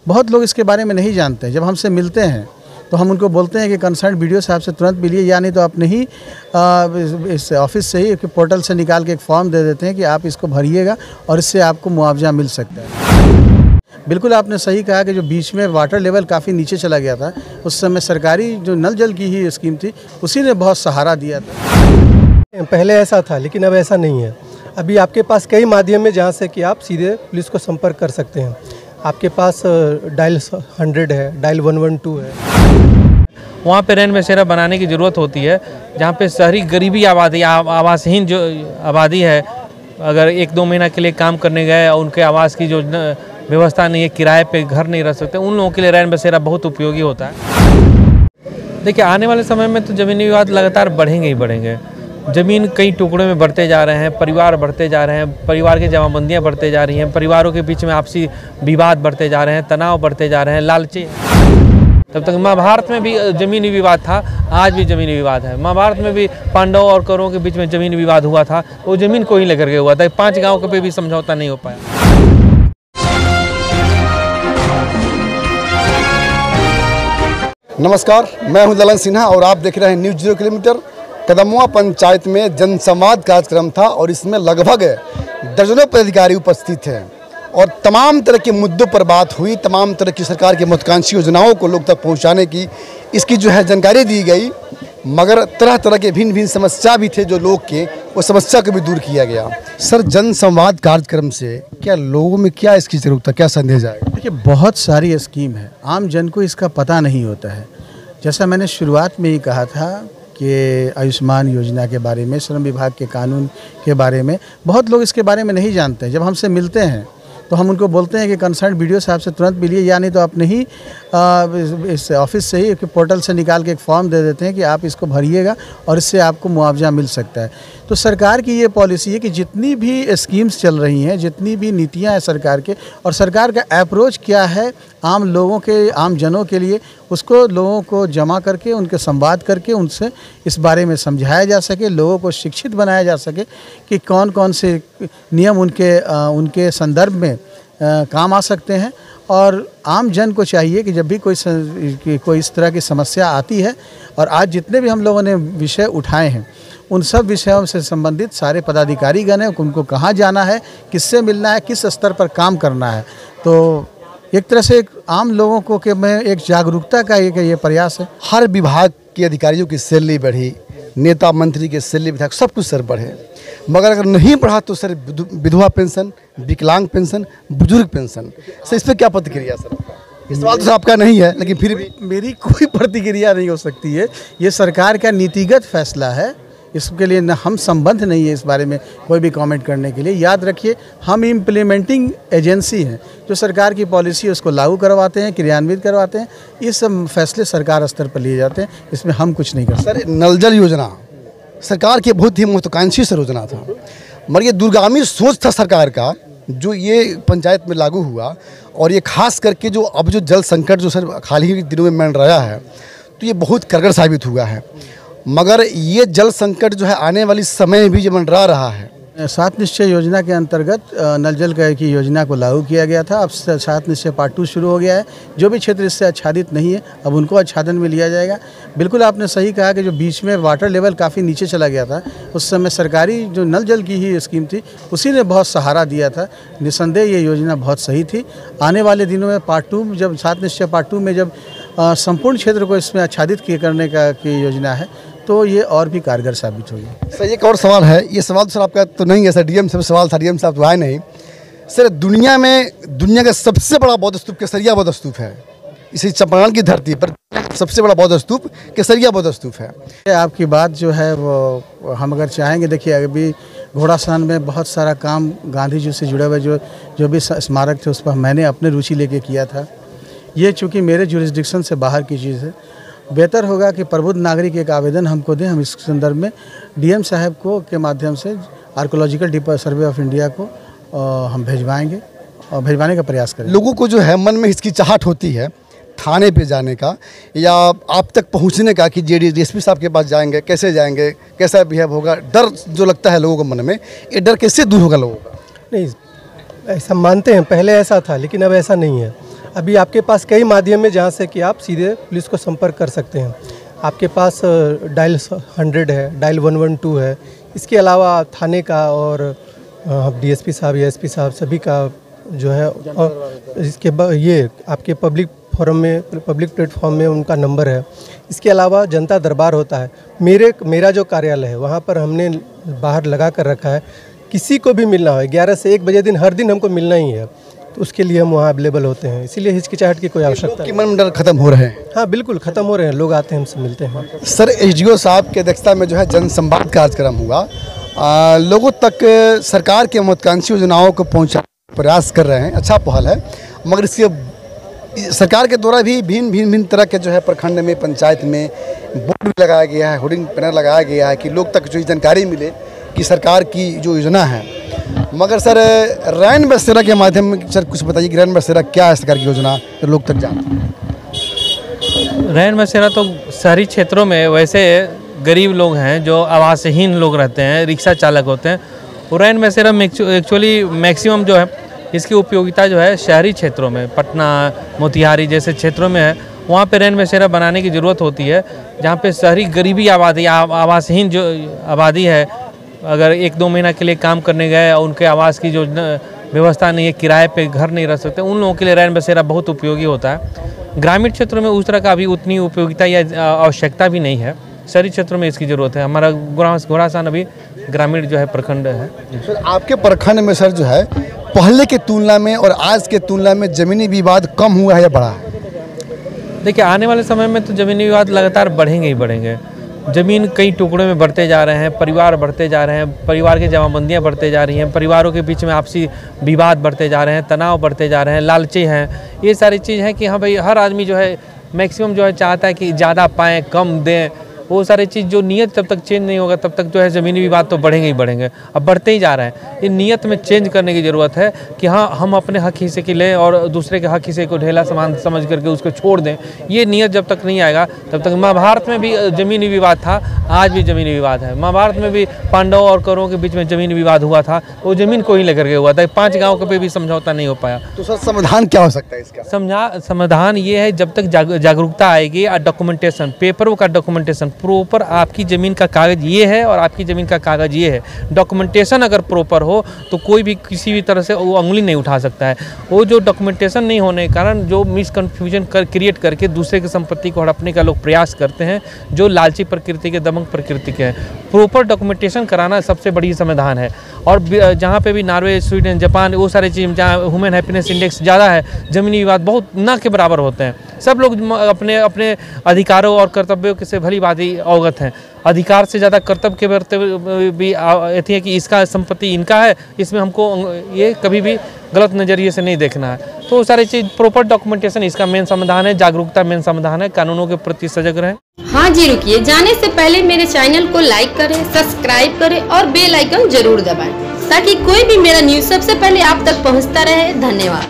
बहुत लोग इसके बारे में नहीं जानते हैं। जब हमसे मिलते हैं तो हम उनको बोलते हैं कि कंसर्न बीडीओ साहब से तुरंत मिलिए, या नहीं तो अपने ही इस ऑफिस से ही पोर्टल से निकाल के एक फॉर्म दे देते हैं कि आप इसको भरिएगा और इससे आपको मुआवजा मिल सकता है। बिल्कुल आपने सही कहा कि जो बीच में वाटर लेवल काफ़ी नीचे चला गया था, उस समय सरकारी जो नल जल की ही स्कीम थी उसी ने बहुत सहारा दिया था। पहले ऐसा था लेकिन अब ऐसा नहीं है। अभी आपके पास कई माध्यम है जहाँ से कि आप सीधे पुलिस को संपर्क कर सकते हैं। आपके पास डायल 100 है, डायल 112 है। वहाँ पे रैन बसेरा बनाने की ज़रूरत होती है जहाँ पे शहरी गरीबी आबादी, आवासहीन जो आबादी है, अगर 1-2 महीना के लिए काम करने गए और उनके आवास की जो व्यवस्था नहीं है, किराए पे घर नहीं रह सकते, उन लोगों के लिए रैन बसेरा बहुत उपयोगी होता है। देखिए, आने वाले समय में तो ज़मीनी विवाद लगातार बढ़ेंगे ही बढ़ेंगे। ज़मीन कई टुकड़ों में बढ़ते जा रहे हैं, परिवार बढ़ते जा रहे हैं, परिवार की जमाबंदियाँ बढ़ते जा रही हैं, परिवारों के बीच में आपसी विवाद बढ़ते जा रहे हैं, तनाव बढ़ते जा रहे हैं, लालची। तब तक महाभारत में भी ज़मीनी विवाद था, आज भी ज़मीनी विवाद है। महाभारत में भी पांडवों और कौरवों के बीच में ज़मीनी विवाद हुआ था, वो ज़मीन को ही लेकर के हुआ था। 5 गाँव पे भी समझौता नहीं हो पाया। नमस्कार, मैं हूं ललन सिन्हा और आप देख रहे हैं न्यूज़ 0 किलोमीटर। कदमुआ पंचायत में जनसंवाद कार्यक्रम था और इसमें लगभग दर्जनों पदाधिकारी उपस्थित हैं और तमाम तरह के मुद्दों पर बात हुई। तमाम तरह की सरकार की महत्वाकांक्षी योजनाओं को लोग तक पहुंचाने की इसकी जो है जानकारी दी गई, मगर तरह तरह के भिन्न भिन्न समस्या भी थे जो लोग के, वो समस्या को भी दूर किया गया। सर, जनसंवाद कार्यक्रम से क्या लोगों में क्या इसकी ज़रूरत है, क्या संदेश आएगा? देखिए, बहुत सारी स्कीम है, आम जन को इसका पता नहीं होता है। जैसा मैंने शुरुआत में ही कहा था कि आयुष्मान योजना के बारे में, श्रम विभाग के कानून के बारे में बहुत लोग इसके बारे में नहीं जानते हैं। जब हमसे मिलते हैं तो हम उनको बोलते हैं कि कंसर्न बीडीओ साहब से तुरंत मिलिए, या नहीं तो अपने ही इस ऑफिस से ही पोर्टल से निकाल के एक फॉर्म दे देते हैं कि आप इसको भरिएगा और इससे आपको मुआवजा मिल सकता है। तो सरकार की ये पॉलिसी है कि जितनी भी स्कीम्स चल रही हैं, जितनी भी नीतियां हैं सरकार के, और सरकार का अप्रोच क्या है आम लोगों के, आम जनों के लिए, उसको लोगों को जमा करके, उनके संवाद करके उनसे इस बारे में समझाया जा सके, लोगों को शिक्षित बनाया जा सके कि कौन कौन से नियम उनके संदर्भ में काम आ सकते हैं। और आम जन को चाहिए कि जब भी कोई इस तरह की समस्या आती है, और आज जितने भी हम लोगों ने विषय उठाए हैं उन सब विषयों से संबंधित सारे पदाधिकारीगण हैं, उनको कहाँ जाना है, किससे मिलना है, किस स्तर पर काम करना है। तो एक तरह से आम लोगों को कि मैं एक जागरूकता का ये प्रयास है। हर विभाग के अधिकारियों की सैलरी बढ़ी, नेता मंत्री के सैलरी विधायक सब कुछ सर बढ़े, मगर अगर नहीं बढ़ा तो सर विधवा पेंशन, विकलांग पेंशन, बुजुर्ग पेंशन, सर इस पर क्या प्रतिक्रिया सर? इस सवाल तो आपका नहीं है, लेकिन फिर भी मेरी कोई प्रतिक्रिया नहीं हो सकती है। ये सरकार का नीतिगत फैसला है, इसके लिए न हम संबंध नहीं है इस बारे में कोई भी कमेंट करने के लिए। याद रखिए, हम इम्प्लीमेंटिंग एजेंसी हैं जो सरकार की पॉलिसी है उसको लागू करवाते हैं, क्रियान्वित करवाते हैं। ये सब फैसले सरकार स्तर पर लिए जाते हैं, इसमें हम कुछ नहीं कर सकते। सर, नल जल योजना सरकार की बहुत ही महत्वाकांक्षी योजना था, मगर ये दूरगामी सोच था सरकार का जो ये पंचायत में लागू हुआ। और ये खास करके जो अब जो जल संकट जो सर हाल ही के दिनों में मंडराया है, तो ये बहुत कारगर साबित हुआ है। मगर ये जल संकट जो है आने वाली समय में भी जो मंडरा रहा है। 7 निश्चय योजना के अंतर्गत नल जल की योजना को लागू किया गया था। अब 7 निश्चय पार्ट 2 शुरू हो गया है। जो भी क्षेत्र इससे आच्छादित नहीं है, अब उनको आच्छादन में लिया जाएगा। बिल्कुल आपने सही कहा कि जो बीच में वाटर लेवल काफ़ी नीचे चला गया था, उस समय सरकारी जो नल जल की ही स्कीम थी उसी ने बहुत सहारा दिया था। निसंदेह ये योजना बहुत सही थी। आने वाले दिनों में पार्ट 2, जब 7 निश्चय पार्ट 2 में जब संपूर्ण क्षेत्र को इसमें आच्छादित करने की योजना है, तो ये और भी कारगर साबित होगी। सर, एक और सवाल है। ये सवाल तो सर आपका तो नहीं है सर, डीएम साहब सवाल था, डीएम साहब तो आए नहीं। सर, दुनिया का सबसे बड़ा बौद्ध स्तूप केसरिया बौद्ध स्तूप है। इसी चंपारण की धरती पर सबसे बड़ा बौद्ध स्तूप केसरिया बौद्ध स्तूप है। आपकी बात जो है वो हम अगर चाहेंगे, देखिए अभी घोड़ासान में बहुत सारा काम गांधी जी से जुड़े हुए जो भी स्मारक थे उस पर मैंने अपने रुचि लेके किया था। ये चूँकि मेरे जुरिस्डिक्शन से बाहर की चीज़ है, बेहतर होगा कि प्रबुद्ध नागरिक एक आवेदन हमको दें, हम इस संदर्भ में डीएम साहब को के माध्यम से आर्कोलॉजिकल सर्वे ऑफ इंडिया को हम भिजवाएंगे और भिजवाने का प्रयास करेंगे। लोगों को जो है मन में हिचकिचाहट होती है थाने पे जाने का या आप तक पहुंचने का कि डीएसपी साहब के पास जाएंगे, कैसे जाएंगे, कैसा बिहेव होगा, डर जो लगता है लोगों को मन में, ये डर कैसे दूर होगा लोगों का? नहीं, ऐसा मानते हैं, पहले ऐसा था लेकिन अब ऐसा नहीं है। अभी आपके पास कई माध्यम है जहाँ से कि आप सीधे पुलिस को संपर्क कर सकते हैं। आपके पास डायल 100 है, डायल 112 है। इसके अलावा थाने का और डीएसपी साहब या एसपी साहब सभी का जो है, और इसके ये आपके पब्लिक फोरम में, पब्लिक प्लेटफॉर्म में उनका नंबर है। इसके अलावा जनता दरबार होता है। मेरा जो कार्यालय है वहाँ पर हमने बाहर लगा कर रखा है, किसी को भी मिलना हो 11 से 1 बजे दिन हर दिन हमको मिलना ही है, तो उसके लिए हम वहाँ अवेलेबल होते हैं। इसीलिए हिचकिचाहट की कोई आवश्यकता नहीं। मन डर खत्म हो रहे हैं। हाँ बिल्कुल ख़त्म हो रहे हैं, लोग आते हैं, हमसे मिलते हैं। सर, एसडीओ साहब की अध्यक्षता में जो है जनसंवाद कार्यक्रम हुआ, लोगों तक सरकार की महत्वाकांक्षी योजनाओं को पहुँचाने का प्रयास कर रहे हैं। अच्छा पहल है, मगर इसके सरकार के द्वारा भी भिन्न तरह के जो है प्रखंड में, पंचायत में बोर्ड भी लगाया गया है, होर्डिंग पैनल लगाया गया है कि लोग तक जो जानकारी मिले कि सरकार की जो योजना है। मगर सर, रैन बसेरा के माध्यम में सर कुछ बताइए कि रैन बसेरा क्या है सरकार की योजना, तो लोग तक जान। रैन बसेरा तो शहरी क्षेत्रों में वैसे गरीब लोग हैं जो आवासहीन लोग रहते हैं, रिक्शा चालक होते हैं। और रैन बसेरा एक्चुअली मैक्सिमम जो है इसकी उपयोगिता जो है शहरी क्षेत्रों में, पटना, मोतिहारी जैसे क्षेत्रों में है। वहाँ पे रैन बसेरा बनाने की ज़रूरत होती है, जहाँ पे शहरी गरीबी आबादी, आवासहीन जो आबादी है, अगर 1-2 महीना के लिए काम करने गए और उनके आवास की जो व्यवस्था नहीं है, किराए पे घर नहीं रह सकते, उन लोगों के लिए रैन बसेरा बहुत उपयोगी होता है। ग्रामीण क्षेत्रों में उस तरह का अभी उतनी उपयोगिता या आवश्यकता भी नहीं है, शहरी क्षेत्रों में इसकी ज़रूरत है। हमारा घोड़ासान अभी ग्रामीण जो है प्रखंड है। सर, आपके प्रखंड में सर जो है पहले के तुलना में और आज के तुलना में ज़मीनी विवाद कम हुआ है या बढ़ा है? देखिए, आने वाले समय में तो ज़मीनी विवाद लगातार बढ़ेंगे ही बढ़ेंगे। ज़मीन कई टुकड़ों में बढ़ते जा रहे हैं, परिवार बढ़ते जा रहे हैं, परिवार की जमाबंदियाँ बढ़ते जा रही हैं, परिवारों के बीच में आपसी विवाद बढ़ते जा रहे हैं, तनाव बढ़ते जा रहे हैं, लालची हैं। ये सारी चीज़ हैं कि हाँ भाई, हर आदमी जो है मैक्सिमम जो है चाहता है कि ज़्यादा पाएँ, कम दें। वो सारी चीज़ जो नियत जब तक चेंज नहीं होगा तब तक जो है ज़मीनी विवाद तो बढ़ेंगे ही बढ़ेंगे, अब बढ़ते ही जा रहे हैं। ये नियत में चेंज करने की ज़रूरत है कि हाँ, हम अपने हक हिस्से की लें और दूसरे के हक हिस्से को ढेला सामान समझ करके उसको छोड़ दें। ये नियत जब तक नहीं आएगा तब तक, महाभारत में भी ज़मीनी विवाद था, आज भी ज़मीनी विवाद है। महाभारत में भी पांडवों और कौरवों के बीच में ज़मीनी विवाद हुआ था, वो ज़मीन को ही लेकर के हुआ था। 5 गाँव पे भी समझौता नहीं हो पाया। तो सर, समाधान क्या हो सकता है इसका? समाधान ये है, जब तक जागरूकता आएगी, डॉक्यूमेंटेशन, पेपरों का डॉक्यूमेंटेशन प्रॉपर, आपकी ज़मीन का कागज़ ये है और आपकी ज़मीन का कागज़ ये है, डॉक्यूमेंटेशन अगर प्रॉपर हो तो कोई भी किसी भी तरह से वो उंगली नहीं उठा सकता है। वो जो डॉक्यूमेंटेशन नहीं होने के कारण जो मिसकन्फ्यूजन क्रिएट करके दूसरे की संपत्ति को हड़पने का लोग प्रयास करते हैं, जो लालची प्रकृति के, दमंग प्रकृति के हैं। प्रॉपर डॉक्यूमेंटेशन कराना सबसे बड़ी समाधान है। और जहाँ पे भी नॉर्वे, स्वीडन, जापान, वो सारी चीज़ जहाँ ह्यूमन हैप्पीनेस इंडेक्स ज़्यादा है, ज़मीनी विवाद बहुत ना के बराबर होते हैं। सब लोग अपने अपने अधिकारों और कर्तव्यों के से भली भांति अवगत हैं। अधिकार से ज़्यादा कर्तव्य के बढ़ते भी ऐसी है कि इसका संपत्ति इनका है, इसमें हमको ये कभी भी गलत नज़रिए से नहीं देखना है। तो सारी चीज़ प्रॉपर डॉक्यूमेंटेशन इसका मेन समाधान है, जागरूकता मेन समाधान है, कानूनों के प्रति सजग रहें। हाँ जी, रुकिए, जाने से पहले मेरे चैनल को लाइक करें, सब्सक्राइब करें और बेल आइकन जरूर दबाएं, ताकि कोई भी मेरा न्यूज़ सबसे पहले आप तक पहुंचता रहे। धन्यवाद।